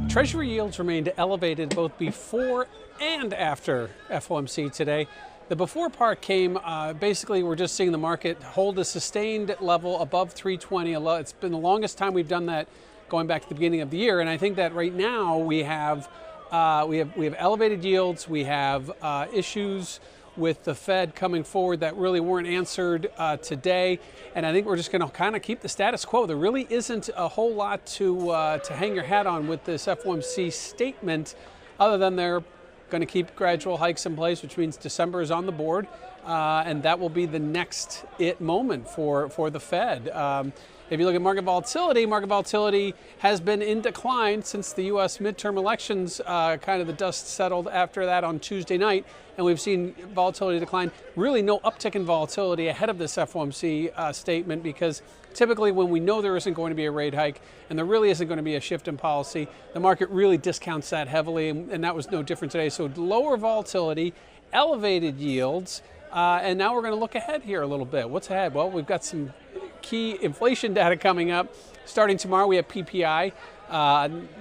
Treasury yields remained elevated both before and after FOMC today. The before part came, basically we're just seeing the market hold a sustained level above 320. It's been the longest time we've done that going back to the beginning of the year. And I think that right now we have elevated yields. We have issues with the Fed coming forward that really weren't answered today. And I think we're just going to kind of keep the status quo. There really isn't a whole lot to hang your hat on with this FOMC statement, other than they're going to keep gradual hikes in place, which means December is on the board. And that will be the next moment for the Fed. If you look at market volatility has been in decline since the U.S. midterm elections. Kind of the dust settled after that on Tuesday night, and we've seen volatility decline. Really no uptick in volatility ahead of this FOMC statement, because typically when we know there isn't going to be a rate hike and there really isn't going to be a shift in policy, the market really discounts that heavily, and that was no different today. So lower volatility, elevated yields, and now we're going to look ahead here a little bit. What's ahead? Well, we've got some key inflation data coming up. Starting tomorrow, we have PPI.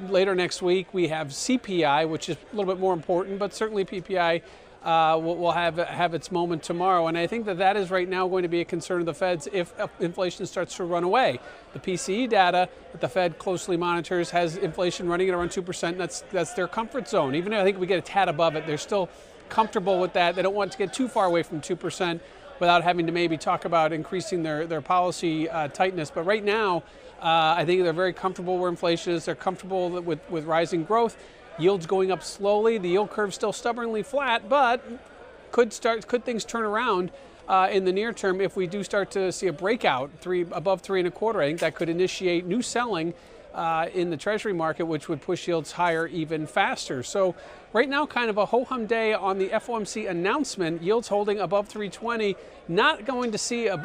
Later next week, we have CPI, which is a little bit more important, but certainly PPI will have its moment tomorrow. And I think that is right now going to be a concern of the Fed's if inflation starts to run away. The PCE data that the Fed closely monitors has inflation running at around 2%. And that's their comfort zone. Even though I think we get a tad above it, they're still comfortable with that. They don't want to get too far away from 2%. Without having to maybe talk about increasing their policy tightness. But right now, I think they're very comfortable where inflation is. They're comfortable with rising growth. Yields going up slowly. The yield curve still stubbornly flat, but could things turn around in the near term if we do start to see a breakout above 3.25? I think that could initiate new selling in the Treasury market, which would push yields higher even faster. So right now, kind of a ho-hum day on the FOMC announcement. Yields holding above 320. Not going to see a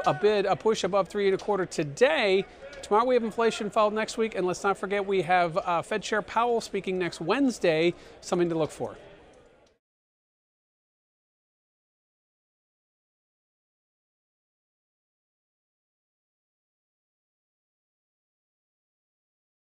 push above 3.25 today. Tomorrow we have inflation followed next week, and let's not forget we have Fed Chair Powell speaking next Wednesday. Something to look for.